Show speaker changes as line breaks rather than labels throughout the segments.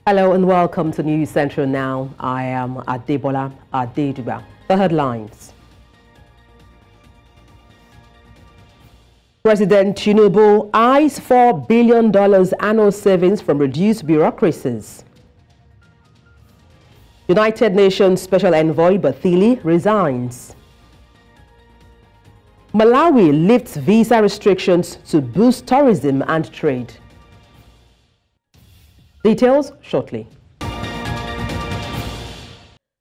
Hello and welcome to News Central Now. I am Adebola Adedugba. The headlines. President Tinubu eyes $4 billion annual savings from reduced bureaucracies. United Nations Special Envoy Bathili resigns. Malawi lifts visa restrictions to boost tourism and trade. Details shortly.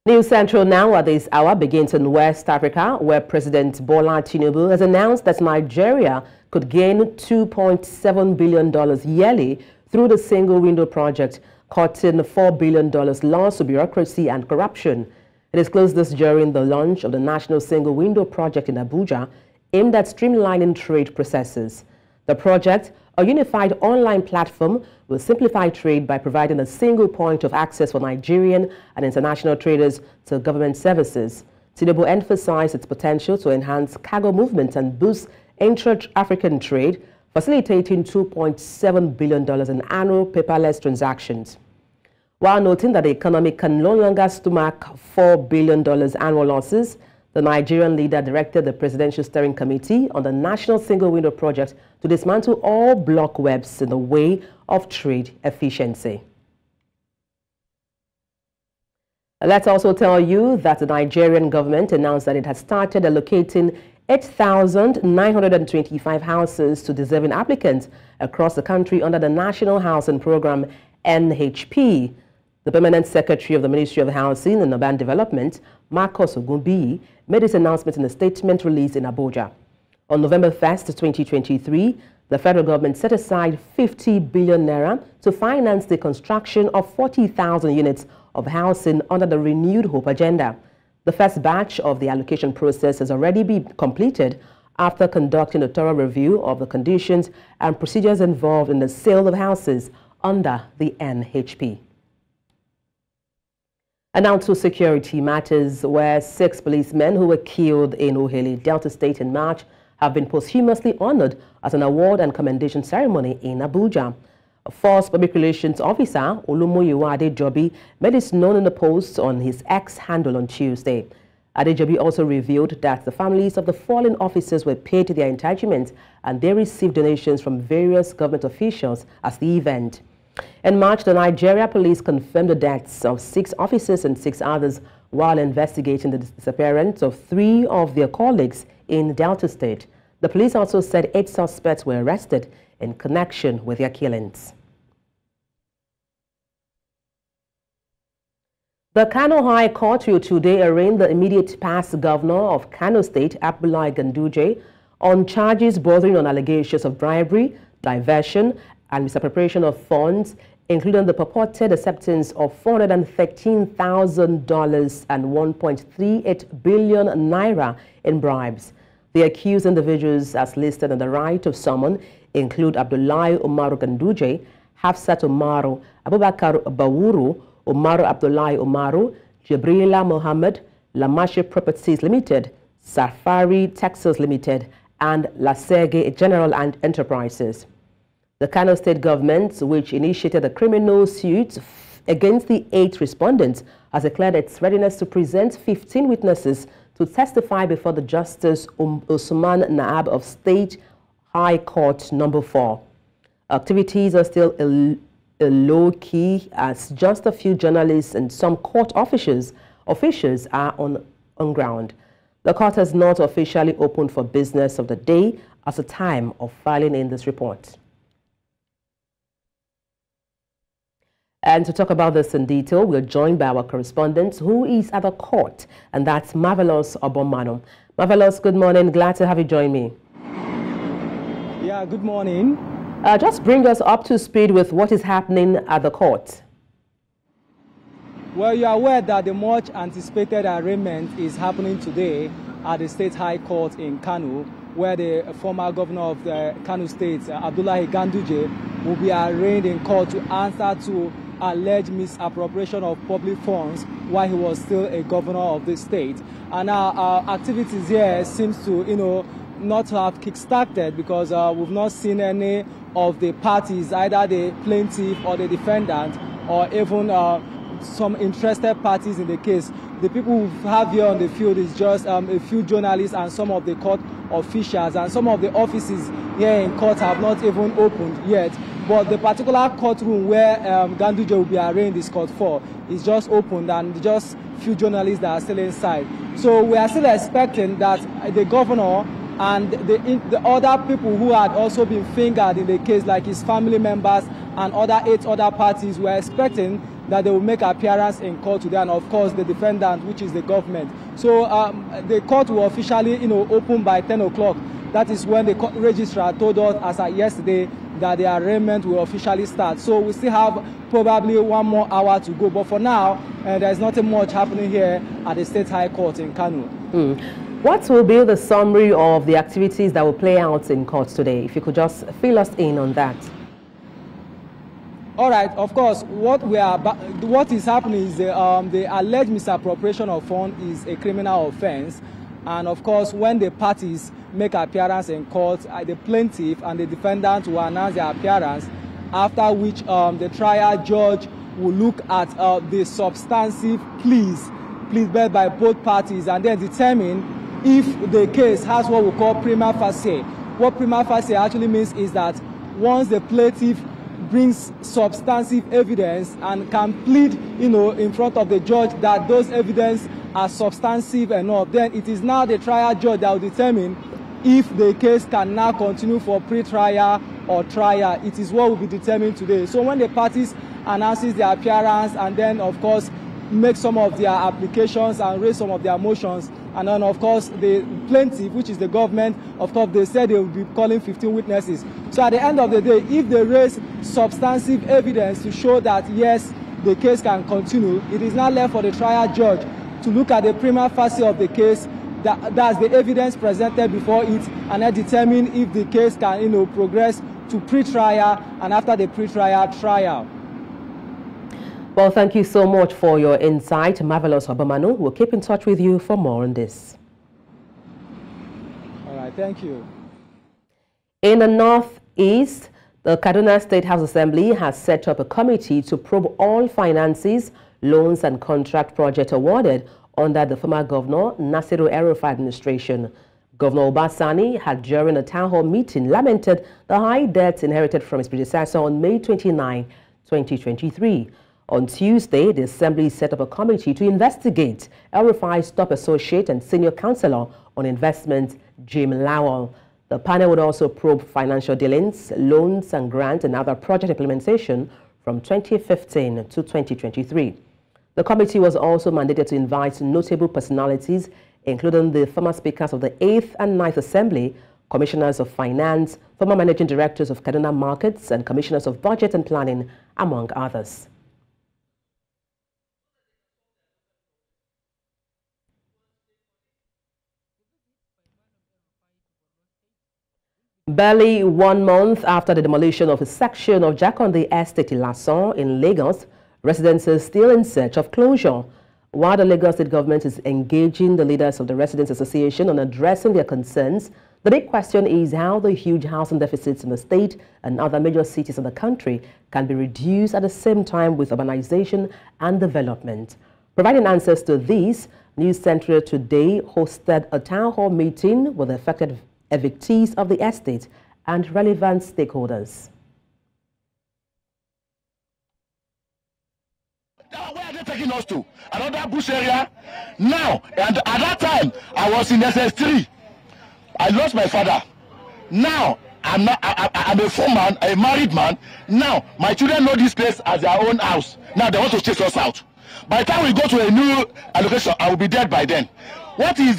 News Central Now at this hour begins in West Africa, where President Bola Tinubu has announced that Nigeria could gain $2.7 billion yearly through the single window project, cutting $4 billion loss to bureaucracy and corruption. It disclosed this during the launch of the National Single Window Project in Abuja, aimed at streamlining trade processes. The project, a unified online platform, will simplify trade by providing a single point of access for Nigerian and international traders to government services. Tinubu emphasized its potential to enhance cargo movement and boost intra-African trade, facilitating $2.7 billion in annual paperless transactions. While noting that the economy can no longer stomach $4 billion annual losses, the Nigerian leader directed the Presidential Steering Committee on the National Single Window Project to dismantle all block webs in the way of trade efficiency. Let's also tell you that the Nigerian government announced that it has started allocating 8,925 houses to deserving applicants across the country under the National Housing Program, NHP. The Permanent Secretary of the Ministry of Housing and Urban Development, Marcus Ogumbi, made this announcement in a statement released in Abuja. On November 1st, 2023, the federal government set aside 50 billion naira to finance the construction of 40,000 units of housing under the Renewed Hope agenda. The first batch of the allocation process has already been completed after conducting a thorough review of the conditions and procedures involved in the sale of houses under the NHP. And now to security matters, where 6 policemen who were killed in Oheli, Delta State in March have been posthumously honored at an award and commendation ceremony in Abuja. A Force Public Relations Officer, Olumoyiwa Adejobi, made this known in a post on his X handle on Tuesday. Adejobi also revealed that the families of the fallen officers were paid their entitlements and they received donations from various government officials as the event. In March, the Nigeria police confirmed the deaths of 6 officers and 6 others while investigating the disappearance of 3 of their colleagues in Delta State. The police also said 8 suspects were arrested in connection with their killings. The Kano High Court will today arraign the immediate past governor of Kano State, Abdullahi Ganduje, on charges bordering on allegations of bribery, diversion, and misappropriation of funds, including the purported acceptance of $413,000 and 1.38 billion naira in bribes. The accused individuals, as listed in the right of summon, include Abdullahi Umar Ganduje, Hafsat Umar, Abubakar Bawuro, Umar Abdullahi Umar, Jibrilla Muhammad, Lamash Properties Ltd, Safari Textiles Ltd, and Lesage General Enterprises. The Kano State government, which initiated a criminal suit against the 8 respondents, has declared its readiness to present 15 witnesses to testify before the Justice Usman Naab of State High Court No. 4. Activities are still low-key as just a few journalists and some court officials are on ground. The court has not officially opened for business of the day at the time of filing in this report. And to talk about this in detail, we're joined by our correspondent who is at the court, and that's Marvelous Obomano. Marvelous, good morning. Glad to have you join me.
Yeah, good morning.
Just bring us up to speed with what is happening at the court.
Well, you are aware that the much anticipated arraignment is happening today at the State High Court in Kano, where the former governor of the Kano State, Abdullahi Ganduje, will be arraigned in court to answer to alleged misappropriation of public funds while he was still a governor of the state. And our activities here seems to, not have kick-started because we've not seen any of the parties, either the plaintiff or the defendant, or even some interested parties in the case. The people who have here on the field is just a few journalists and some of the court officials, and some of the offices here in court have not even opened yet. But the particular courtroom where Ganduje will be arraigned is court 4 is just opened, and just few journalists that are still inside. So we are still expecting that the governor and the other people who had also been fingered in the case, like his family members and 8 other parties, we are expecting that they will make appearance in court today, and of course the defendant, which is the government. So the court will officially, open by 10 o'clock. That is when the court registrar told us as of yesterday that the arraignment will officially start. So we still have probably 1 more hour to go. But for now, there's nothing much happening here at the State High Court in Kano.
What will be the summary of the activities that will play out in court today? If you could just fill us in on that.
All right, of course, what is happening is the alleged misappropriation of funds is a criminal offense. And of course, when the parties make appearance in court, the plaintiff and the defendant will announce their appearance, after which the trial judge will look at the substantive pleas made by both parties, and then determine if the case has what we call prima facie. What prima facie actually means is that once the plaintiff brings substantive evidence and can plead, in front of the judge that those evidence are substantive enough, then it is now the trial judge that will determine if the case can now continue for pre-trial or trial. It is what will be determined today. So when the parties announces their appearance and then, of course, make some of their applications and raise some of their motions, and then, of course, the plaintiff, which is the government, of course, they said they will be calling 15 witnesses. So at the end of the day, if they raise substantive evidence to show that, yes, the case can continue, it is now left for the trial judge to look at the prima facie of the case, that's the evidence presented before it, and then determine if the case can, progress to pre-trial, and after the pre-trial, trial.
Well, thank you so much for your insight, Marvelous Obamanu. We'll keep in touch with you for more on this.
All right, thank you.
In the northeast, the Kano State House Assembly has set up a committee to probe all finances, loans and contract projects awarded under the former Governor Nasiru El-Rufai administration. Governor Obasani had, during a town hall meeting, lamented the high debts inherited from his predecessor on May 29, 2023. On Tuesday, the Assembly set up a committee to investigate El-Rufai's top associate and senior counselor on investment, Jim Lowell. The panel would also probe financial dealings, loans and grants and other project implementation from 2015 to 2023. The committee was also mandated to invite notable personalities, including the former speakers of the 8th and 9th Assembly, commissioners of finance, former managing directors of Kaduna markets, and commissioners of budget and planning, among others. Barely 1 month after the demolition of a section of Jakonde Estate Ilasan in Lagos, residents are still in search of closure. While the Lagos State government is engaging the leaders of the Residents Association on addressing their concerns, the big question is how the huge housing deficits in the state and other major cities of the country can be reduced at the same time with urbanization and development. Providing answers to these, News Central today hosted a town hall meeting with the affected evictees of the estate and relevant stakeholders.
Where are they taking us to? Another bush area? Now, and at that time, I was in SS3. I lost my father. Now, I'm a full man, a married man. Now, my children know this place as their own house. Now, they want to chase us out. By the time we go to a new allocation, I will be dead by then. What is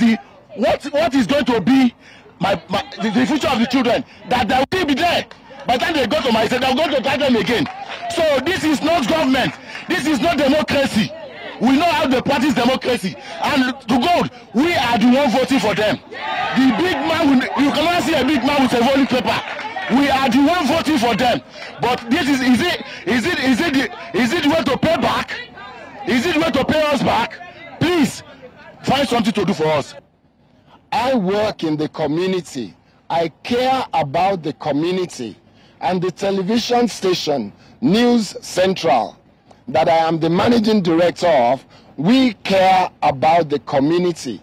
going to be the future of the children? That they will still be there. By the time they go to my state, they're going to try them again. So this is not government. This is not democracy. We know how they practice democracy. And to God, we are the one voting for them. The big man, you cannot see a big man with a voting paper. We are the one voting for them. But this is it the way to pay back? Is it the way to pay us back? Please find something to do for us.
I work in the community. I care about the community. And the television station, News Central, that I am the managing director of, we care about the community.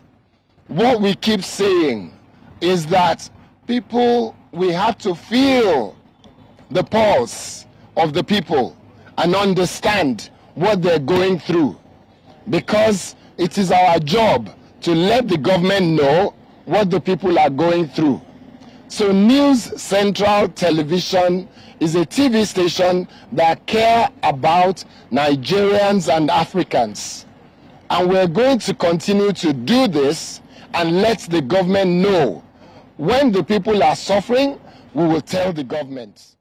What we keep saying is that people, we have to feel the pulse of the people and understand what they're going through, because it is our job to let the government know what the people are going through. So News Central Television is a TV station that care about Nigerians and Africans. And we're going to continue to do this and let the government know. When the people are suffering, we will tell the government.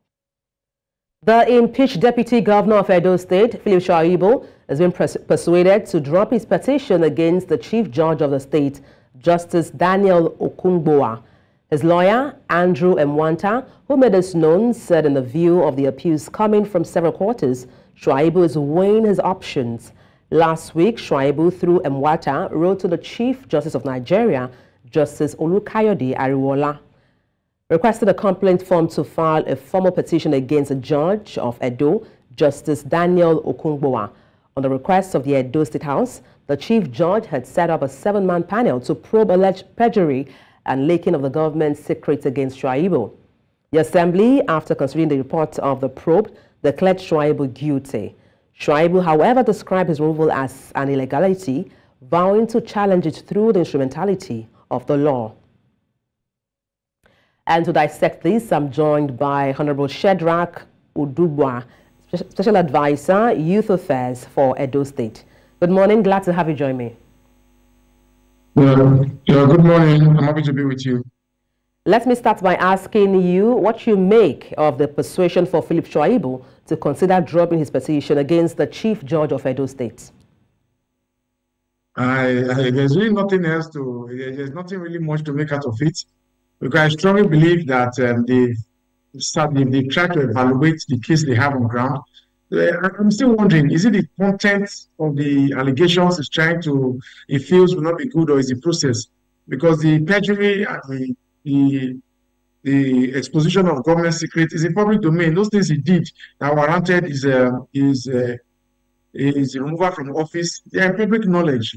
The impeached Deputy Governor of Edo State, Philip Shaibu, has been persuaded to drop his petition against the Chief Judge of the state, Justice Daniel Okungbowa. His lawyer, Andrew Mwanta, who made this known, said in the view of the appeals coming from several quarters, Shaibu is weighing his options. Last week, Shaibu, through Mwanta, wrote to the Chief Justice of Nigeria, Justice Olukayode Ariwola, requested a complaint form to file a formal petition against the Judge of Edo, Justice Daniel Okungbowa. On the request of the Edo State House, the Chief Judge had set up a 7-man panel to probe alleged perjury and leaking of the government's secrets against Shaibu. The Assembly, after considering the report of the probe, declared Shaibu guilty. Shaibu, however, described his removal as an illegality, vowing to challenge it through the instrumentality of the law. And to dissect this, I'm joined by Honorable Shedrack Udubwa, Special Advisor, Youth Affairs for Edo State. Good morning. Glad to have you join me.
Good morning. I'm happy to be with you.
Let me start by asking you what you make of the persuasion for Philip Shaibu to consider dropping his petition against the Chief Judge of Edo State.
There's really nothing else to, there's nothing really much to make out of it, because I strongly believe that they try to evaluate the case they have on ground. I'm still wondering, is it the content of the allegations is trying to, it feels will not be good, or is the process? Because the perjury and the exposition of government secret is in public domain. Those things he did that warranted is removal from office. They are public knowledge.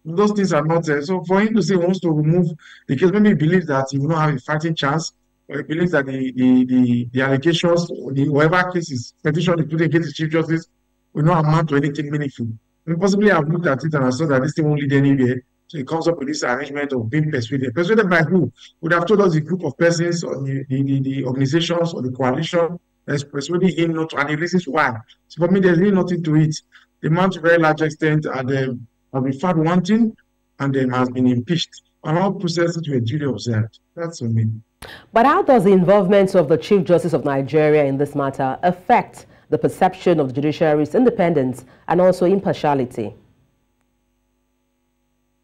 Those things are not so for him to say he wants to remove the case, maybe he believes that he will not have a fighting chance, or he believes that the allegations, whatever cases, petition including against the Chief Justice, will not amount to anything meaningful. And possibly I've looked at it and I saw that this thing won't lead anywhere. So he comes up with this arrangement of being persuaded. Persuaded by who? Would have told us the group of persons or the organizations or the coalition that's persuading him not to, and the reasons why. So for me, there's really nothing to it. The man, to a very large extent, have been found wanting and then has been impeached. And all processes were duly observed. That's what I mean.
But how does the involvement of the Chief Justice of Nigeria in this matter affect the perception of the judiciary's independence and also impartiality?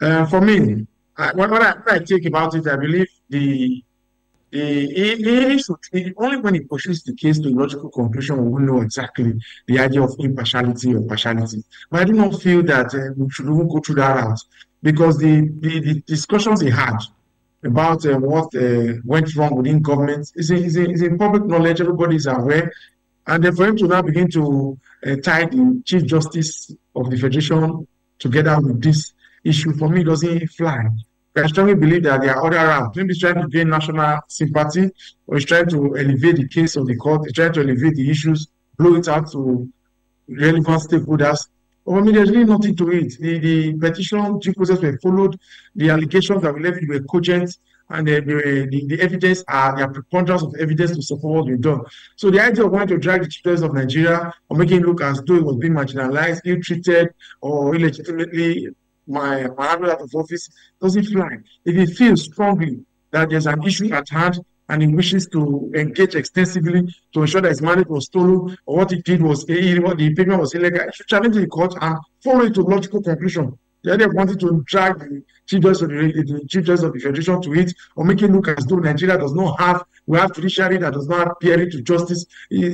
For me, when I think about it, I believe only when he pushes the case to a logical conclusion, we will know exactly the idea of impartiality or partiality. But I do not feel that we should even go through that route, because the discussions he had about what went wrong within government is in public knowledge. Everybody is aware. And then for him to now begin to tie the Chief Justice of the Federation together with this issue, for me, doesn't fly. I strongly believe that there are other routes. Maybe he's trying to gain national sympathy, or he's trying to elevate the case of the court, he's trying to elevate the issues, blow it out to relevant stakeholders. But for me, there's really nothing to it. The petition due process were followed, the allegations that were levied were cogent, and the evidence there are preponderance of evidence to support what we've done. So the idea of wanting to drag the Chief Justice of Nigeria or making it look as though it was being marginalized, ill-treated, or illegitimately out of office doesn't fly. If he feels strongly that there's an issue at hand and he wishes to engage extensively to ensure that his mandate was stolen, or what he did was the impeachment was illegal, he should challenge the court and follow it to logical conclusion. The idea of wanting to drag the Chief Justice of the Federation to it, or make it look as though Nigeria does not have, we have judiciary that does not appear to justice,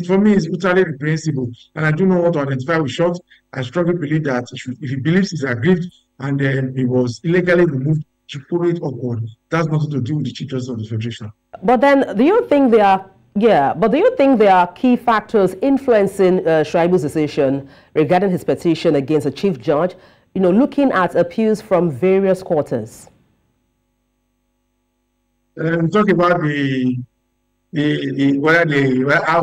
for me, is utterly reprehensible. And I do not want to identify with short. I strongly believe that if he believes he's aggrieved and he was illegally removed, to follow it upward. That's nothing to do with the Chief Justice of the Federation.
But then, do you think there are Yeah, but do you think there are key factors influencing Shuaibu's decision regarding his petition against the chief judge, looking at appeals from various quarters?
Talk about how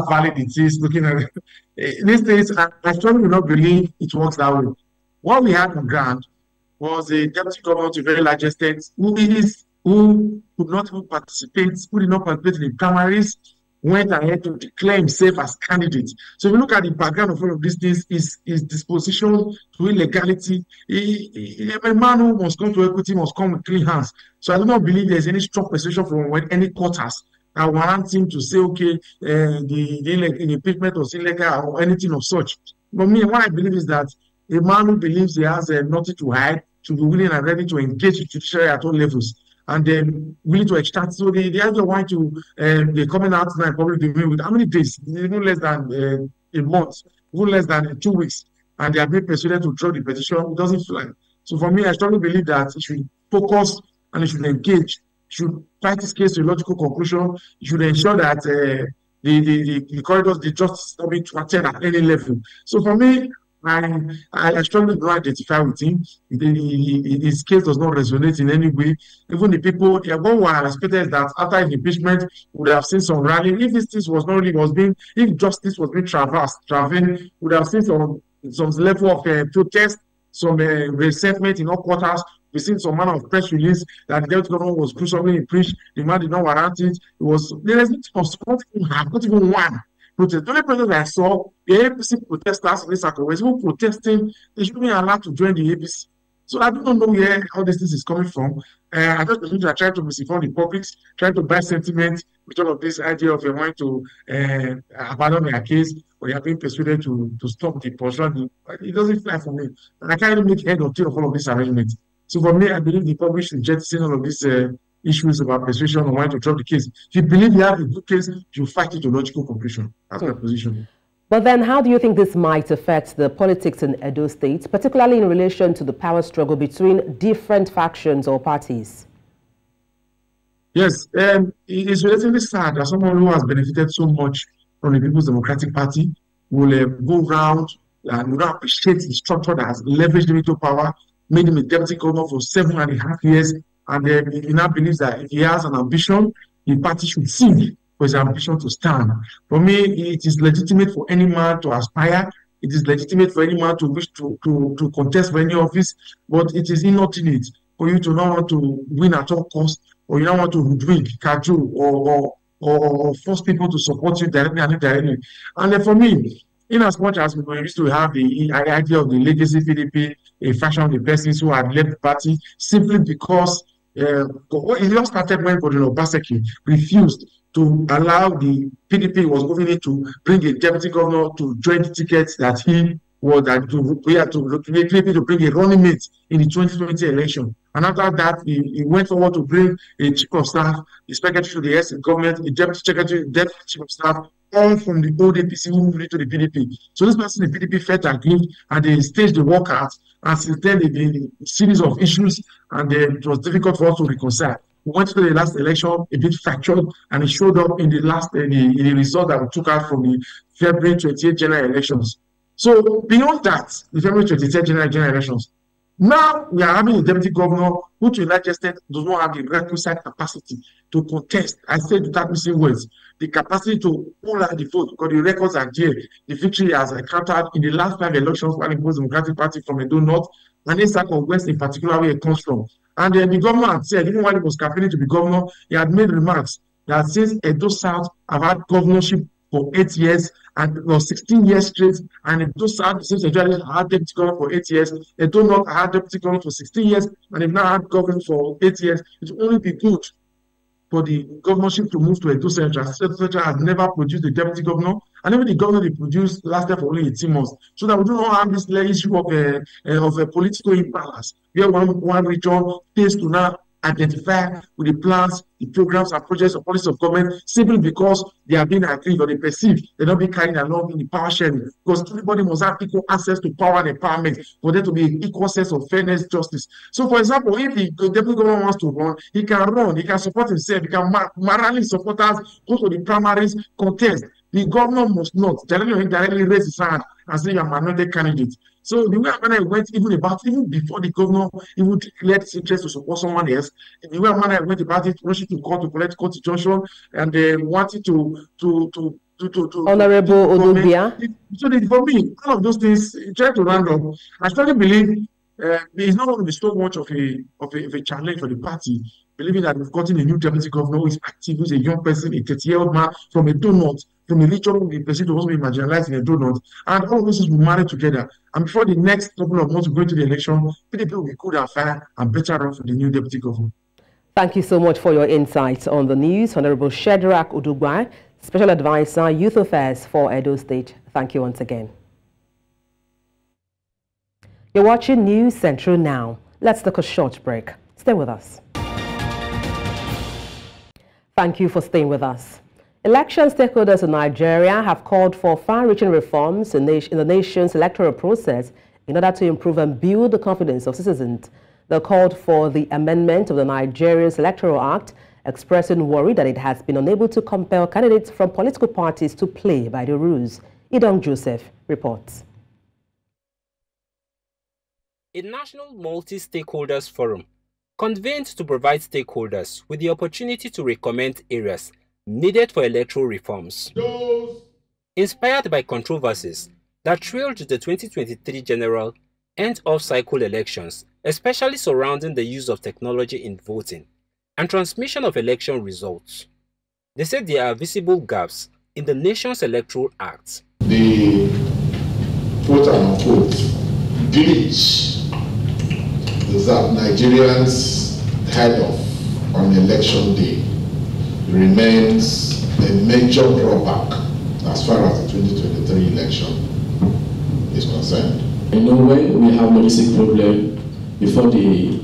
valid it is, looking at these days. I strongly do not believe it works that way. What we had on ground was a deputy governor to a very large extent who could not even participate, who did not participate in the primaries, went ahead to declare himself as candidate. So if you look at the background of all of these things, his disposition to illegality, a man who must come to equity must come with clean hands. So I do not believe there's any strong persuasion from any quarters that warrant him to say, okay, the impeachment was illegal or anything of such. But me, what I believe is that a man who believes he has nothing to hide should be willing and ready to engage the judiciary at all levels, and then willing to extract. So the idea of wanting to they're coming out now probably doing with how many days? Even less than a month, even less than 2 weeks, and they are being persuaded to draw the petition. It doesn't fly. So for me, I strongly believe that it should focus and it should engage. It should fight this case to a logical conclusion. It should ensure that the corridors, the justice, not being thwarted at any level. So for me, I strongly do not identify with him. His case does not resonate in any way. Even the people, what we are expected that after his impeachment would have seen some rally. If this thing was not really if justice was being traveling, would have seen some level of protest, some resentment in all quarters. We've seen some manner of press release that the deputy governor was gruesomely impeached. The man did not warrant it. There is not even one. The only protest I saw, the APC protesters in this circle were even protesting they should be allowed to join the APC. So I don't know where all this is coming from. I just believe that trying to misinform the public, trying to buy sentiment with all of this idea of wanting to abandon their case, or you are being persuaded to stop the pursuit. It doesn't fly for me. And I can't even make head or tail of all of this arrangement. So for me, I believe the public should jettison all of these issues about persuasion and wanting to drop the case. If you believe you have a good case, you fight it to logical conclusion. That's my position.
But then how do you think this might affect the politics in Edo State, particularly in relation to the power struggle between different factions or parties?
Yes, it is relatively sad that someone who has benefited so much from the People's Democratic Party will go around and will not appreciate the structure that has leveraged him into power, made him a deputy governor for 7.5 years, and he now believes that if he has an ambition, the party should sing for his ambition to stand. For me, it is legitimate for any man to aspire. It is legitimate for any man to wish to contest for any office, but it is inordinate for you to not want to win at all costs, or you don't want to hoodwink, cajole, or force people to support you directly and indirectly. And then for me, in as much as we used to have the idea of the legacy PDP, a faction of the persons who had left the party simply because it all started when Godwin Obaseki refused to allow the PDP was moving in to bring a deputy governor to join the tickets that he was to bring a running mate in the 2020 election. And after that, he went forward to bring a chief of staff, the secretary to the S government, the deputy secretary, deputy chief of staff, all from the old APC who moved into the PDP. So this person in the PDP felt aggrieved and they staged the walkout. And since then, there have been a series of issues, and it was difficult for us to reconcile. We went to the last election a bit fractured, and it showed up in the last in the result that we took out from the February 28 general elections. So beyond that, the February 28 general elections, now we are having a deputy governor who, to a large extent, does not have the requisite capacity to contest. I said without missing words, the capacity to pull out the vote, because the records are there. The victory has encountered in the last 5 elections by the People's Democratic Party from Edo North and the South of West in particular, where it comes from. And the governor had said, even while he was campaigning to be governor, he had made remarks that since Edo South have had governorship for 8 years and 16 years straight, and Edo South, since Edo had deputy governor for 8 years, Edo North had deputy governor for 16 years, and they've now had governor for 8 years. It will only be good for the governorship to move to Edo Central. Edo Central has never produced a deputy governor, and even the governor they produced lasted for only 18 months. So that we do not have this issue of a political imbalance, where one region pays to now identify with the plans, the programs and projects or policies of government simply because they are being agreed or they perceive they're not being carried along in the power sharing. Because everybody must have equal access to power and empowerment for there to be an equal sense of fairness, justice. So, for example, if the deputy governor wants to run, he can support himself, he can morally support us, go to the primaries, contest. The governor must not directly or indirectly raise his hand and say you are a minority candidate. So the way I went even before the governor even declared his interest to support someone else, the way I went about it, rushing to court to collect court injunction and wanting to
Honorable Odubia.
So for me, all of those things, try to round up. I strongly believe it's not going to be so much of a challenge for the party, believing that we've gotten a new deputy governor who is active, who's a young person, a 30-year-old man from a donut, from a region who is perceived to also be marginalized in a donut, and all of this will be married together. And before the next couple of months going to the election, PDP will be good and fair and better off for the new deputy governor.
Thank you so much for your insights on the news, Honorable Shedrack Udugbai, Special Advisor, Youth Affairs for Edo State. Thank you once again. You're watching News Central now. Let's take a short break. Stay with us. Thank you for staying with us. Election stakeholders in Nigeria have called for far-reaching reforms in the nation's electoral process in order to improve and build the confidence of citizens. They called for the amendment of the Nigeria's Electoral Act, expressing worry that it has been unable to compel candidates from political parties to play by the rules. Idong Joseph reports.
A national multi-stakeholders forum convened to provide stakeholders with the opportunity to recommend areas needed for electoral reforms. Inspired by controversies that trailed the 2023 general and off-cycle elections, especially surrounding the use of technology in voting and transmission of election results, they said there are visible gaps in the nation's Electoral Act.
The quote-unquote glitch is that Nigerians head off on election day remains a major drawback as far as the 2023 election is concerned.
You know, when we have logistic problem before the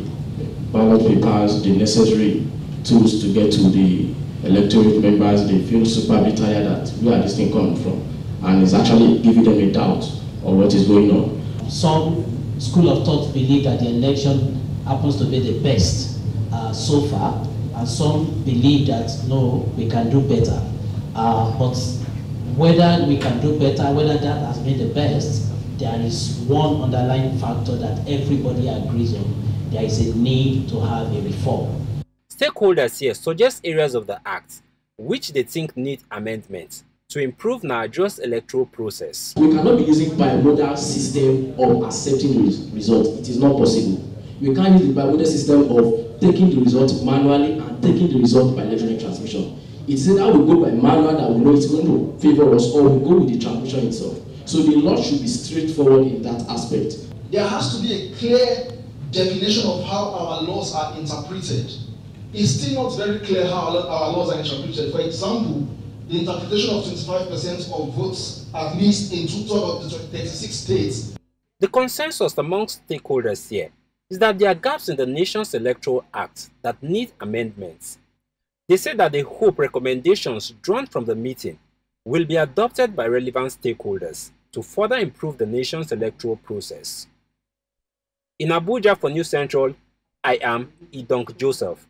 ballot papers, the necessary tools to get to the electorate members, they feel super tired that where are this thing coming from, and it's actually giving them a doubt on what is going on.
Some school of thought believe that the election happens to be the best so far, and some believe that no, we can do better. But whether we can do better, whether that has been the best, there is one underlying factor that everybody agrees on. There is a need to have a reform.
Stakeholders here suggest areas of the Act which they think need amendments to improve Nigeria's electoral process.
We cannot be using bimodal system of accepting the result. It is not possible. We can't use the bimodal system of taking the result manually and taking the result by electronic transmission. It's either we go by manual that we know it's going to favor us, or we go with the transmission itself. So the law should be straightforward in that aspect.
There has to be a clear definition of how our laws are interpreted. It's still not very clear how our laws are interpreted. For example, the interpretation of 25% of votes, at least in 2 of the 36 states.
The consensus amongst stakeholders here is that there are gaps in the nation's Electoral Act that need amendments. They say that they hope recommendations drawn from the meeting will be adopted by relevant stakeholders to further improve the nation's electoral process. In Abuja for News Central, I am Idong Joseph.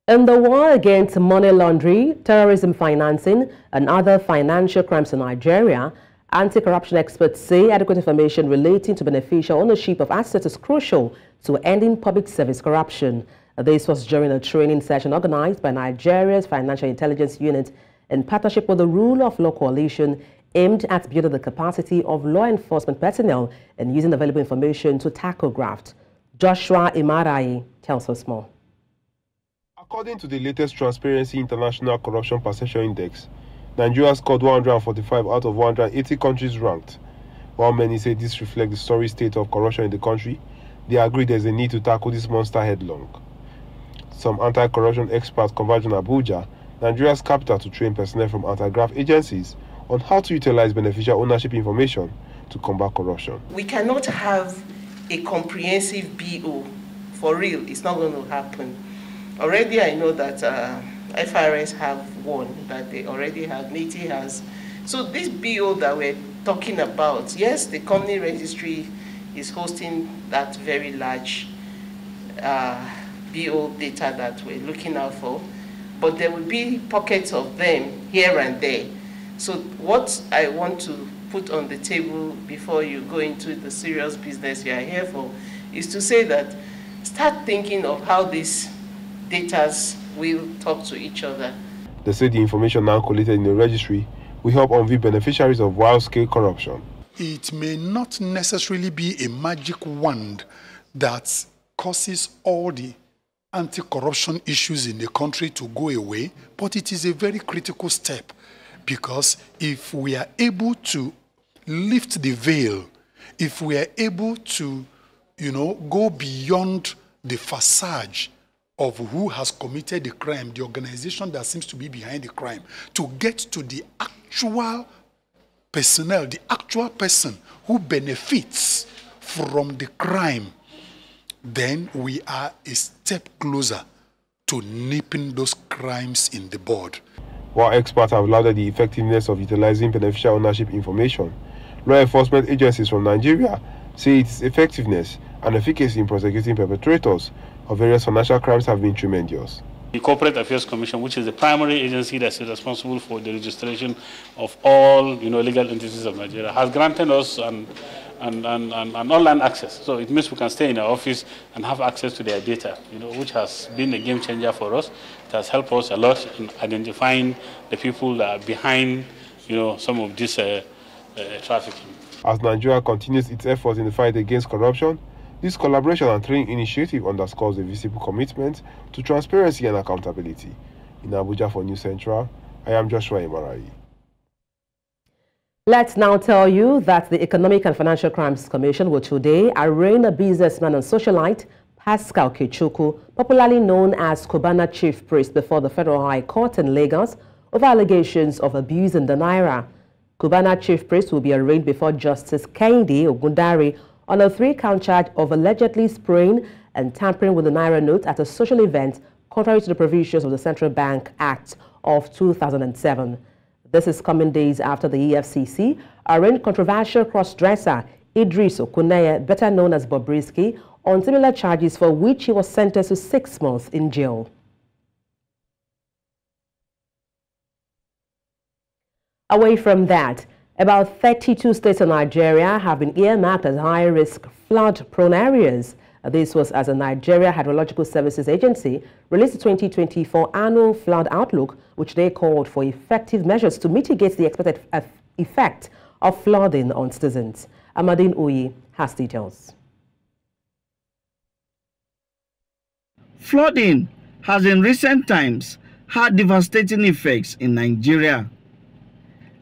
In the war against money laundering, terrorism financing, and other financial crimes in Nigeria, anti-corruption experts say adequate information relating to beneficial ownership of assets is crucial to ending public service corruption. This was during a training session organized by Nigeria's Financial Intelligence Unit in partnership with the Rule of Law Coalition, aimed at building the capacity of law enforcement personnel and using available information to tackle graft. Joshua Imarai tells us more.
According to the latest Transparency International Corruption Perception Index, Nigeria scored 145 out of 180 countries ranked. While many say this reflects the sorry state of corruption in the country, they agree there's a need to tackle this monster headlong. Some anti-corruption experts converge on Abuja, Nigeria's capital, to train personnel from anti-graft agencies on how to utilize beneficial ownership information to combat corruption.
We cannot have a comprehensive BO for real, it's not going to happen. Already I know that FRS have one, that they already have, NITI has. So this BO that we're talking about, yes, the company registry is hosting that very large BO data that we're looking out for, but there will be pockets of them here and there. So what I want to put on the table before you go into the serious business you are here for is to say that start thinking of how these data will talk to each other.
They say the information now collected in the registry will help unveil beneficiaries of wild-scale corruption.
It may not necessarily be a magic wand that causes all the anti-corruption issues in the country to go away, but it is a very critical step, because if we are able to lift the veil, if we are able to, go beyond the facade of who has committed the crime, the organization that seems to be behind the crime, to get to the actual personnel, the actual person who benefits from the crime, then we are a step closer to nipping those crimes in the bud.
While experts have lauded the effectiveness of utilizing beneficial ownership information, law enforcement agencies from Nigeria say its effectiveness and efficacy in prosecuting perpetrators of various financial crimes have been tremendous.
The Corporate Affairs Commission, which is the primary agency that is responsible for the registration of all legal entities of Nigeria, has granted us an online access. So it means we can stay in our office and have access to their data, which has been a game changer for us. It has helped us a lot in identifying the people that are behind some of this trafficking.
As Nigeria continues its efforts in the fight against corruption, this collaboration and training initiative underscores the visible commitment to transparency and accountability. In Abuja for News Central, I am Joshua Imarayi.
Let's now tell you that the Economic and Financial Crimes Commission will today arraign a businessman and socialite, Pascal Kuku, popularly known as Cubana Chief Priest, before the Federal High Court in Lagos over allegations of abuse in the Naira. Cubana Chief Priest will be arraigned before Justice Kehinde Ogundare on a 3-count charge of allegedly spraying and tampering with the Naira note at a social event contrary to the provisions of the Central Bank Act of 2007. This is coming days after the EFCC arraigned controversial cross-dresser Idris Okuneye, better known as Bobrisky, on similar charges for which he was sentenced to 6 months in jail. Away from that, about 32 states in Nigeria have been earmarked as high-risk flood-prone areas. This was as the Nigeria Hydrological Services Agency released the 2024 annual flood outlook, which they called for effective measures to mitigate the expected effect of flooding on citizens. Amadine Oyi has details.
Flooding has in recent times had devastating effects in Nigeria.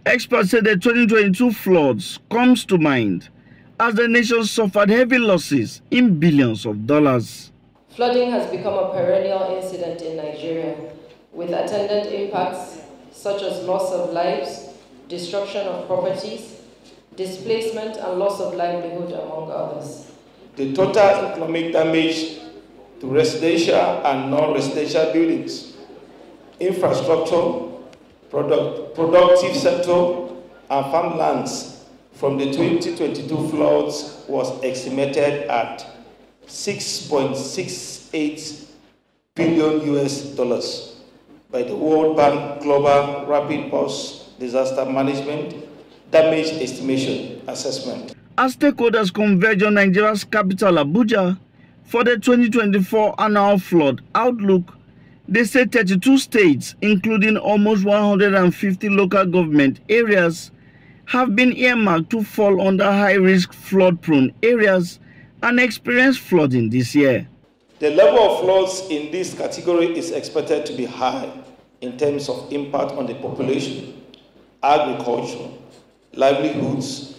Experts say the 2022 floods comes to mind as the nation suffered heavy losses in billions of dollars.
Flooding has become a perennial incident in Nigeria, with attendant impacts such as loss of lives, destruction of properties, displacement and loss of livelihood, among others.
The total economic damage to residential and non-residential buildings, infrastructure, productive sector, and farmlands from the 2022 floods was estimated at $6.68 billion by the World Bank Global Rapid Post-Disaster Management Damage Estimation Assessment.
As stakeholders converge on Nigeria's capital, Abuja, for the 2024 annual flood outlook, they say 32 states, including almost 150 local government areas, have been earmarked to fall under high-risk flood-prone areas and experience flooding this year.
The level of floods in this category is expected to be high in terms of impact on the population, agriculture, livelihoods,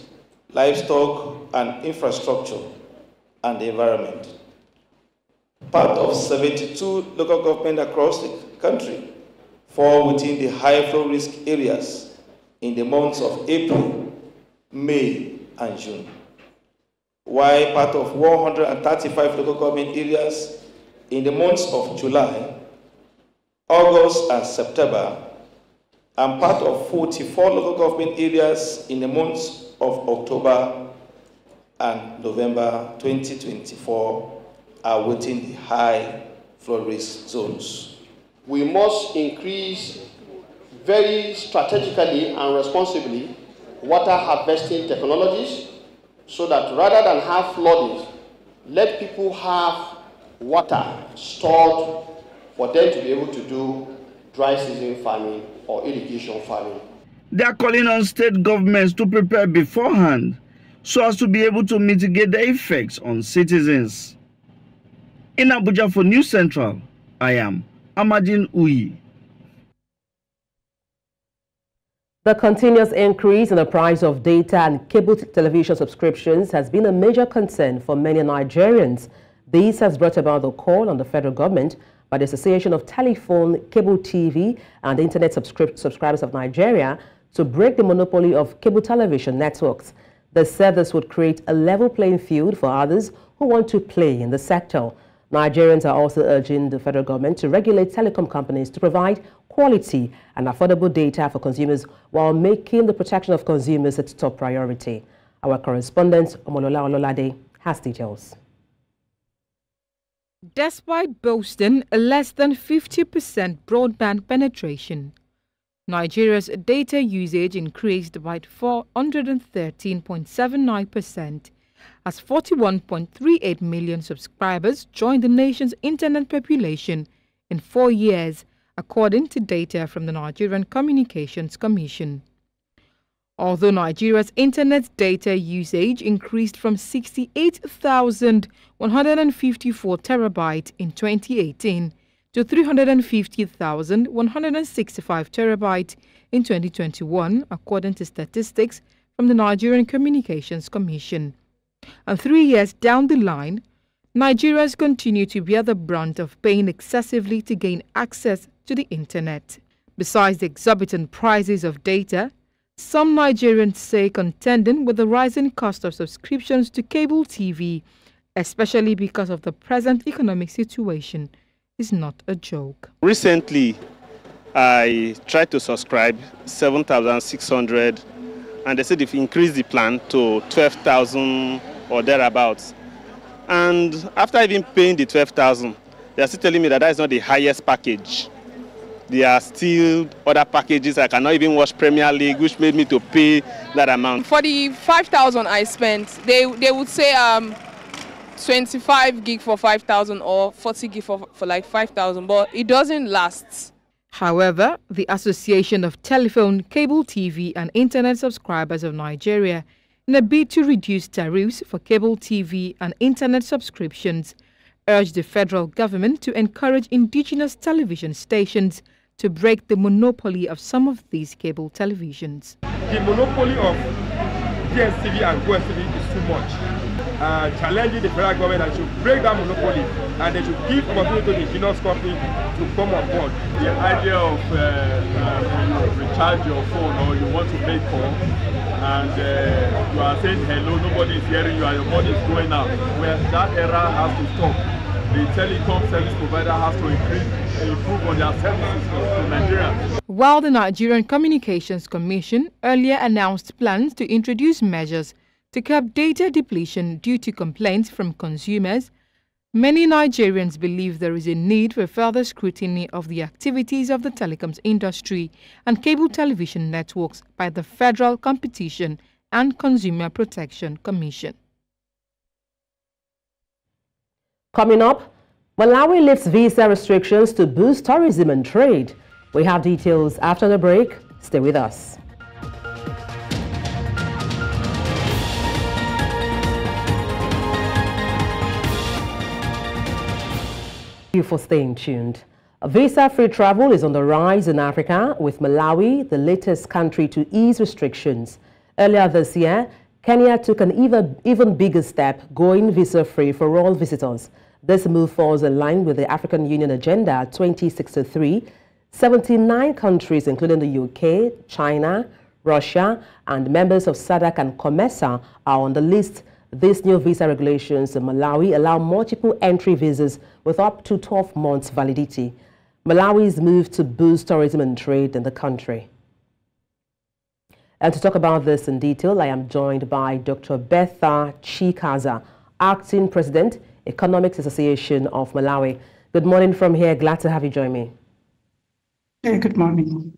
livestock, and infrastructure, and the environment. Part of 72 local governments across the country fall within the high flow risk areas in the months of April, May, and June. while part of 135 local government areas in the months of July, August, and September, and part of 44 local government areas in the months of October and November 2024 are within the high flood risk zones.
We must increase very strategically and responsibly water harvesting technologies so that rather than have flooding, let people have water stored for them to be able to do dry season farming or irrigation farming.
They are calling on state governments to prepare beforehand so as to be able to mitigate the effects on citizens. In Abuja for News Central, I am Amadin Uyi.
The continuous increase in the price of data and cable television subscriptions has been a major concern for many Nigerians. This has brought about the call on the federal government by the Association of Telephone, Cable TV and Internet Subscribers of Nigeria to break the monopoly of cable television networks. They said this would create a level playing field for others who want to play in the sector. Nigerians are also urging the federal government to regulate telecom companies to provide quality and affordable data for consumers while making the protection of consumers its top priority. Our correspondent, Omolola Ololade, has details.
Despite boasting a less than 50% broadband penetration, Nigeria's data usage increased by 413.79% as 41.38 million subscribers joined the nation's internet population in 4 years, according to data from the Nigerian Communications Commission. Although Nigeria's internet data usage increased from 68,154 terabytes in 2018 to 350,165 terabytes in 2021, according to statistics from the Nigerian Communications Commission. And 3 years down the line, Nigerians continue to bear the brunt of paying excessively to gain access to the internet. Besides the exorbitant prices of data, some Nigerians say contending with the rising cost of subscriptions to cable TV, especially because of the present economic situation, is not a joke.
Recently, I tried to subscribe 7,600 and they said they've increased the plan to 12,000 or thereabouts. And after even paying the 12,000, they are still telling me that that is not the highest package. There are still other packages. I cannot even watch Premier League, which made me to pay that amount.
For the 5,000 I spent, they would say 25 gig for 5,000 or 40 gig for like 5,000, but it doesn't last.
However, the Association of Telephone, Cable TV and Internet Subscribers of Nigeria, in a bid to reduce tariffs for cable TV and internet subscriptions, urged the federal government to encourage indigenous television stations to break the monopoly of some of these cable televisions.
The monopoly of DSTV and GoTV is too much. Challenging the federal government that should break that monopoly and they should give opportunity to the indigenous company to come on board.
The idea of when you recharge your phone or you want to make call and you are saying hello, nobody is hearing you and your money is going out. Well, that era has to stop. The telecom service provider has to improve on their services to Nigeria.
While the Nigerian Communications Commission earlier announced plans to introduce measures to curb data depletion due to complaints from consumers, many Nigerians believe there is a need for further scrutiny of the activities of the telecoms industry and cable television networks by the Federal Competition and Consumer Protection Commission.
Coming up, Malawi lifts visa restrictions to boost tourism and trade. We have details after the break. Stay with us. Thank you for staying tuned. Visa-free travel is on the rise in Africa, with Malawi the latest country to ease restrictions. Earlier this year, Kenya took an even bigger step, going visa-free for all visitors. This move falls in line with the African Union Agenda 2063. 79 countries, including the UK, China, Russia, and members of SADC and COMESA are on the list. These new visa regulations in Malawi allow multiple entry visas with up to 12 months validity. Malawi's move to boost tourism and trade in the country. And to talk about this in detail, I am joined by Dr. Bertha Chikaza, Acting President, Economics Association of Malawi. Good morning from here. Glad to have you join me.
Good morning.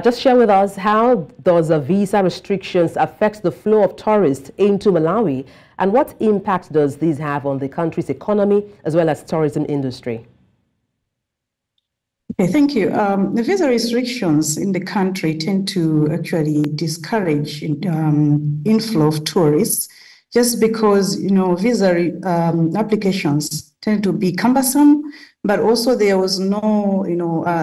Just share with us, how does visa restrictions affect the flow of tourists into Malawi, and what impact does this have on the country's economy as well as tourism industry?
Okay, thank you. The visa restrictions in the country tend to actually discourage inflow of tourists, just because visa applications tend to be cumbersome, but also there was no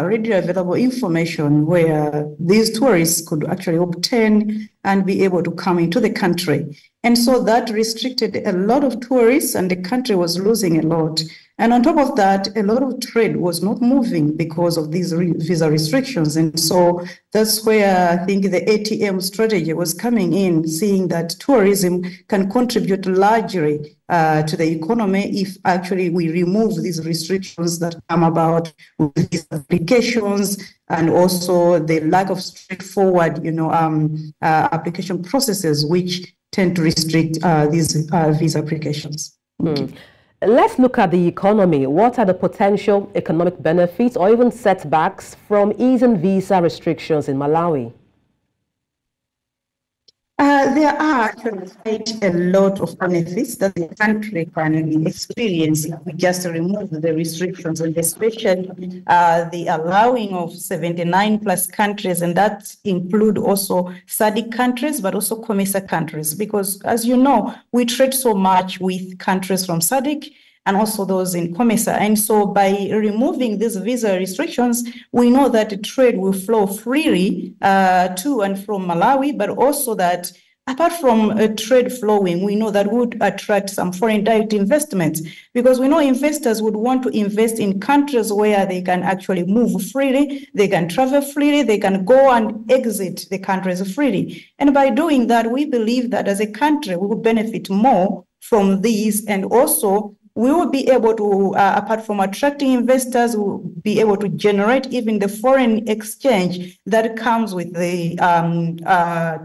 readily available information where these tourists could actually obtain and be able to come into the country. And so that restricted a lot of tourists, and the country was losing a lot. And on top of that, a lot of trade was not moving because of these visa restrictions. And so that's where I think the ATM strategy was coming in, seeing that tourism can contribute largely to the economy if actually we remove these restrictions that come about with these applications, and also the lack of straightforward, application processes which tend to restrict these visa applications.
Let's look at the economy. What are the potential economic benefits or even setbacks from easing visa restrictions in Malawi?
There are actually quite a lot of benefits that the country can experience if we just remove the restrictions, and especially the allowing of 79 plus countries, and that include also SADC countries, but also COMESA countries, because as you know, we trade so much with countries from SADC and also those in COMESA. And so by removing these visa restrictions, we know that trade will flow freely to and from Malawi, but also that apart from trade flowing, we know that would attract some foreign direct investments, because we know investors would want to invest in countries where they can actually move freely, they can travel freely, they can go and exit the countries freely. And by doing that, we believe that as a country, we will benefit more from these, and also we will be able to, apart from attracting investors, we will be able to generate even the foreign exchange that comes with the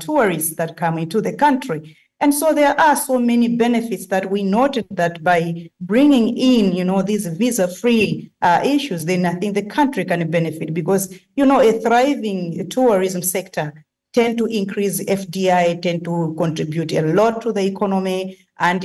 tourists that come into the country. And so there are so many benefits that we noted that by bringing in, these visa-free issues, then I think the country can benefit, because, a thriving tourism sector tend to increase FDI, tend to contribute a lot to the economy. And,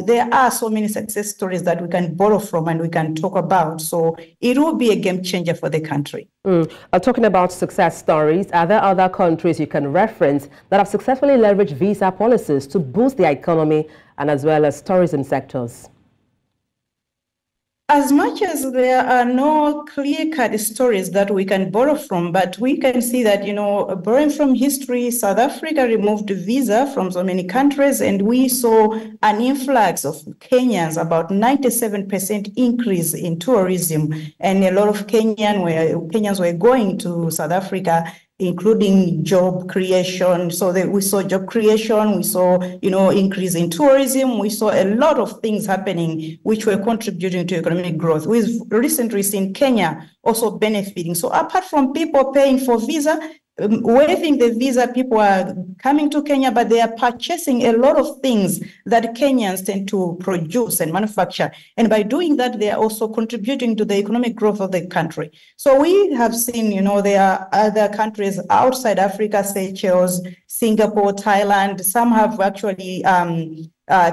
there are so many success stories that we can borrow from and we can talk about. So it will be a game changer for the country.
Talking about success stories, are there other countries you can reference that have successfully leveraged visa policies to boost their economy and as well as tourism sectors?
As much as there are no clear-cut stories that we can borrow from, but we can see that, borrowing from history, South Africa removed visa from so many countries, and we saw an influx of Kenyans, about 97% increase in tourism, and a lot of Kenyans were going to South Africa, including job creation. So we saw job creation, we saw, increase in tourism, we saw a lot of things happening which were contributing to economic growth. We've recently seen Kenya also benefiting. So apart from people paying for visa, waiving the visa, people are coming to Kenya, but they are purchasing a lot of things that Kenyans tend to produce and manufacture. And by doing that, they are also contributing to the economic growth of the country. So we have seen, there are other countries outside Africa, Seychelles, Singapore, Thailand. Some have actually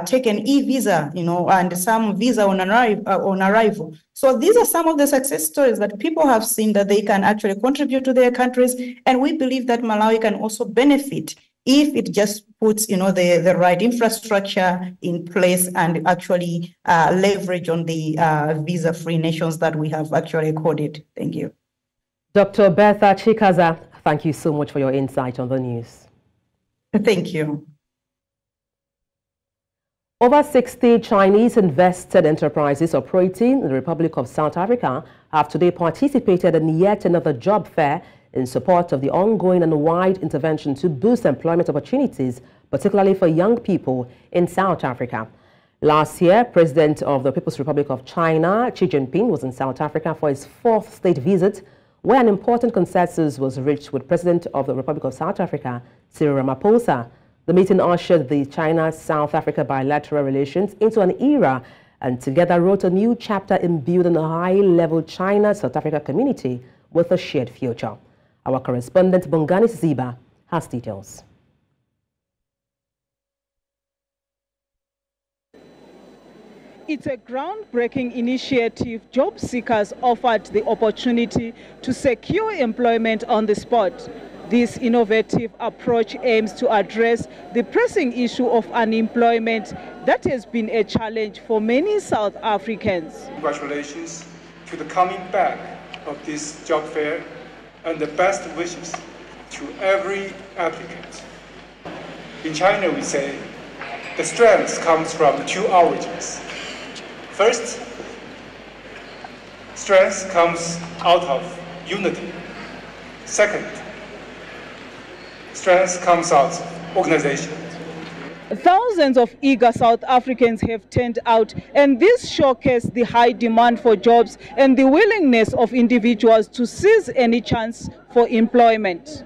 taken e-visa, and some visa on arrival. So these are some of the success stories that people have seen that they can actually contribute to their countries. And we believe that Malawi can also benefit if it just puts, the right infrastructure in place and actually leverage on the visa-free nations that we have actually accorded. Thank you.
Dr. Bertha Chikaza, thank you so much for your insight on the news.
Thank you.
Over 60 Chinese invested enterprises operating in the Republic of South Africa have today participated in yet another job fair in support of the ongoing and wide intervention to boost employment opportunities, particularly for young people in South Africa. Last year, President of the People's Republic of China, Xi Jinping, was in South Africa for his 4th state visit, where an important consensus was reached with President of the Republic of South Africa, Cyril Ramaphosa. The meeting ushered the China-South Africa bilateral relations into an era and together wrote a new chapter in building a high-level China-South Africa community with a shared future. Our correspondent, Bonganis Ziba, has details.
It's a groundbreaking initiative. Job seekers offered the opportunity to secure employment on the spot. This innovative approach aims to address the pressing issue of unemployment that has been a challenge for many South Africans.
Congratulations to the coming back of this job fair and the best wishes to every applicant. In China, we say the strength comes from 2 origins. First, strength comes out of unity. Second, strength comes out of organization.
Thousands of eager South Africans have turned out, and this showcased the high demand for jobs and the willingness of individuals to seize any chance for employment.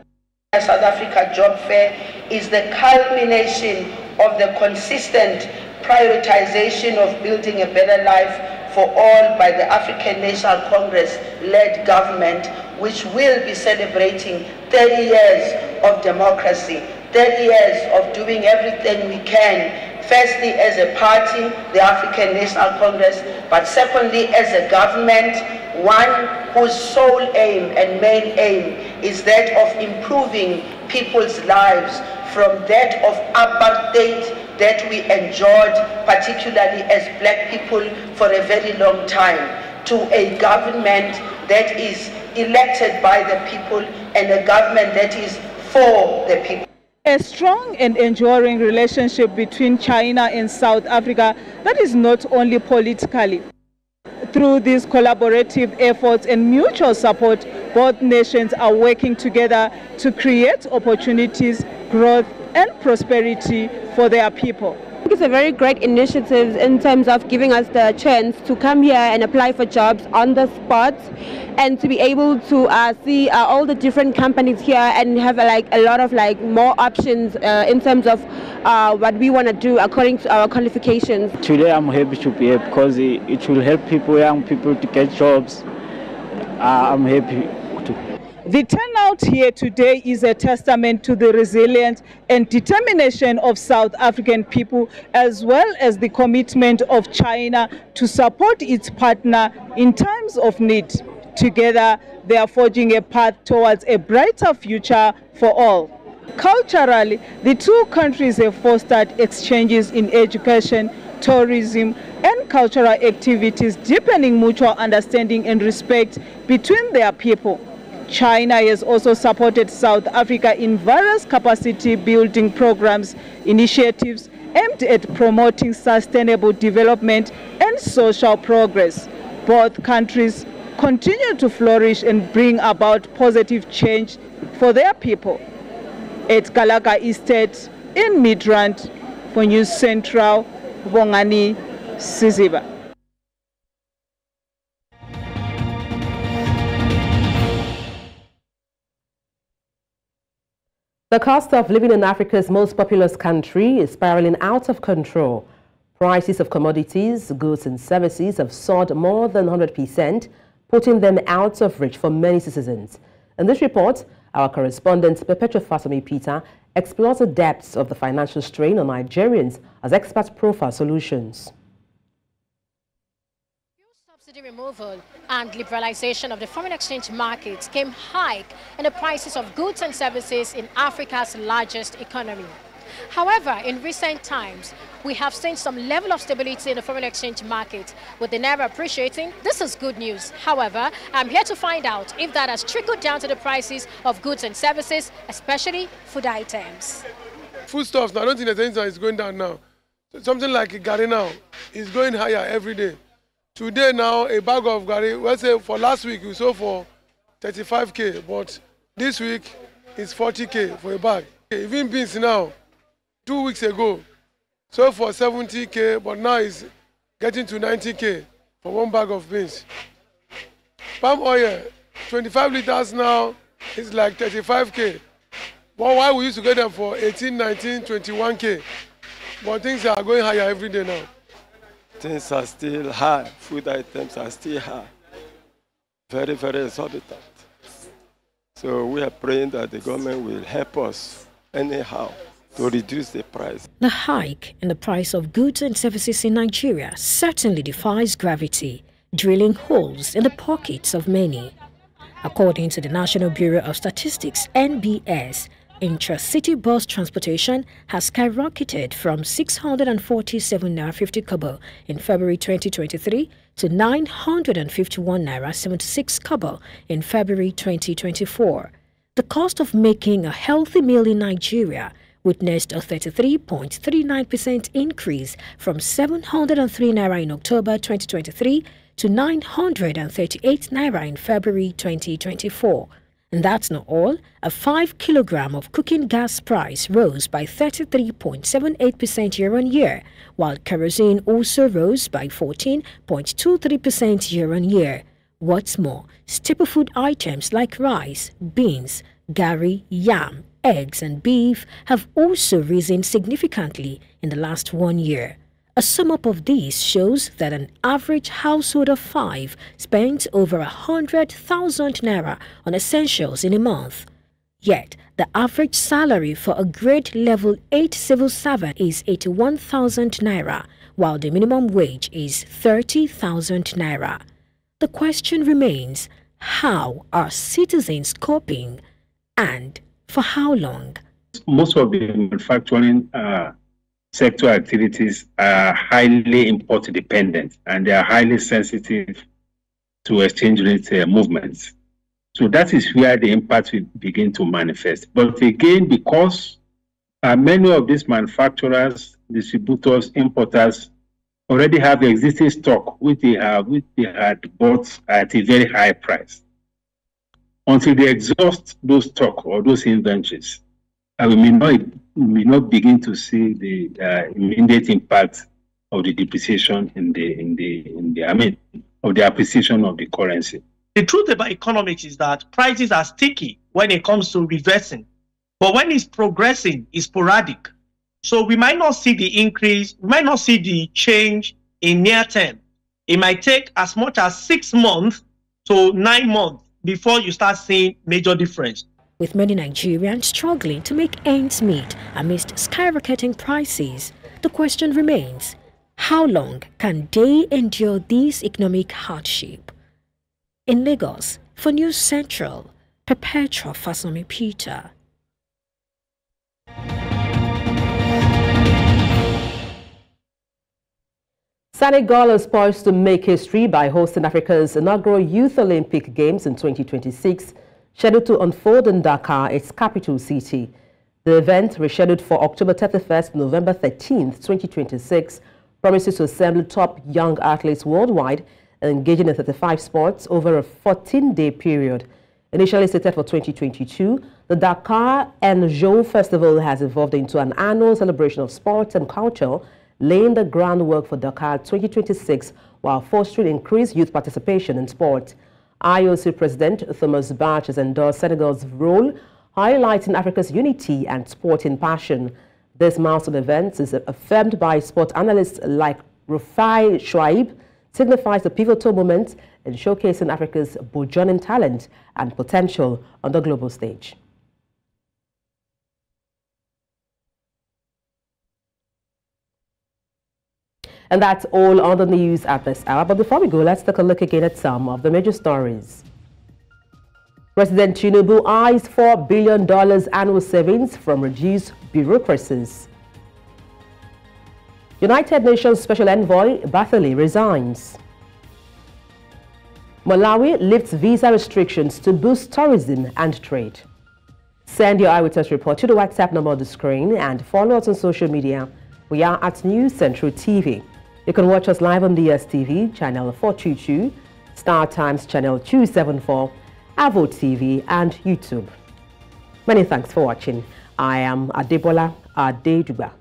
The South Africa Job Fair is the culmination of the consistent prioritization of building a better life for all by the African National Congress-led government, which will be celebrating 30 years of democracy, 30 years of doing everything we can, firstly as a party, the African National Congress, but secondly as a government, one whose sole aim and main aim is that of improving people's lives from that of apartheid that we enjoyed, particularly as black people, for a very long time, to a government that is elected by the people and a government that is for the people.
A strong and enduring relationship between China and South Africa that is not only politically. Through these collaborative efforts and mutual support, both nations are working together to create opportunities, growth, and prosperity for their people.
It's a very great initiative in terms of giving us the chance to come here and apply for jobs on the spot, and to be able to see all the different companies here and have a lot of more options in terms of what we want to do according to our qualifications.
Today I'm happy to be here because it will help people, young people, to get jobs. I'm happy.
The turnout here today is a testament to the resilience and determination of South African people, as well as the commitment of China to support its partner in times of need. Together, they are forging a path towards a brighter future for all. Culturally, the two countries have fostered exchanges in education, tourism, and cultural activities, deepening mutual understanding and respect between their people. China has also supported South Africa in various capacity building programs, initiatives aimed at promoting sustainable development and social progress. Both countries continue to flourish and bring about positive change for their people. At Galaga Estate in Midrand, for News Central, Bongani Siziba.
The cost of living in Africa's most populous country is spiraling out of control. Prices of commodities, goods and services have soared more than 100%, putting them out of reach for many citizens. In this report, our correspondent Perpetua Fasami Peter explores the depths of the financial strain on Nigerians as experts profile solutions.
Subsidy removal and liberalization of the foreign exchange markets came hike in the prices of goods and services in Africa's largest economy. However, in recent times, we have seen some level of stability in the foreign exchange market, with the naira appreciating. This is good news. However, I'm here to find out if that has trickled down to the prices of goods and services, especially food items.
Foodstuffs, I don't think there's anything that is going down now. Something like Gari now is going higher every day. Today now, a bag of Gari, let's say for last week, we sold for 35K, but This week is 40K for a bag. Even beans now, 2 weeks ago, sold for 70K, but now it's getting to 90K for one bag of beans. Palm oil, 25 liters now is like 35K. But why we used to get them for 18, 19, 21K? But things are going higher every day now.
Things are still high. Food items are still high. Very, very exorbitant. So we are praying that the government will help us anyhow to reduce the price.
The hike in the price of goods and services in Nigeria certainly defies gravity, drilling holes in the pockets of many. According to the National Bureau of Statistics, NBS, intra-city bus transportation has skyrocketed from 647 naira 50 kobo in February 2023 to 951 naira 76 kobo in February 2024. The cost of making a healthy meal in Nigeria witnessed a 33.39% increase from 703 naira in October 2023 to 938 naira in February 2024. And that's not all. A 5 kilogram of cooking gas price rose by 33.78% year-on-year, while kerosene also rose by 14.23% year-on-year. What's more, staple food items like rice, beans, garri, yam, eggs and beef have also risen significantly in the last 1 year. A sum up of these shows that an average household of 5 spends over 100,000 naira on essentials in a month. Yet, the average salary for a grade level 8 civil servant is 81,000 naira, while the minimum wage is 30,000 naira. The question remains, how are citizens coping and for how long?
Most of the manufacturing sector activities are highly import dependent and they are highly sensitive to exchange rate movements. So that is where the impact will begin to manifest. But again, because many of these manufacturers, distributors, importers already have existing stock which they had bought at a very high price. Until they exhaust those stock or those inventories, we may not begin to see the immediate impact of the depreciation of the appreciation of the currency.
The truth about economics is that prices are sticky when it comes to reversing, but when it's progressing, it's sporadic. So we might not see the increase, we might not see the change in near term. It might take as much as 6 months to 9 months before you start seeing major difference.
With many Nigerians struggling to make ends meet amidst skyrocketing prices, the question remains, how long can they endure this economic hardship? In Lagos, for News Central, Perpetua Fasami Peter.
Senegal is poised to make history by hosting Africa's inaugural Youth Olympic Games in 2026, scheduled to unfold in Dakar, its capital city. The event, rescheduled for October 31st to November 13th, 2026, promises to assemble top young athletes worldwide engaging in 35 sports over a 14-day period. Initially slated for 2022, the Dakar and Joe Festival has evolved into an annual celebration of sports and culture, laying the groundwork for Dakar 2026 while fostering increased youth participation in sport. IOC President Thomas Bach has endorsed Senegal's role, highlighting Africa's unity and sporting passion. This milestone event is affirmed by sport analysts like Rufai Shoaib, signifies the pivotal moment in showcasing Africa's burgeoning talent and potential on the global stage. And that's all on the news at this hour. But before we go, let's take a look again at some of the major stories. President Tinubu eyes $4 billion annual savings from reduced bureaucracies. United Nations Special Envoy Bathley resigns. Malawi lifts visa restrictions to boost tourism and trade. Send your eyewitness report to the WhatsApp number on the screen and follow us on social media. We are at News Central TV. You can watch us live on DSTV, channel 422, Star Times, channel 274, Avo TV, and YouTube. Many thanks for watching. I am Adebola Adedugba.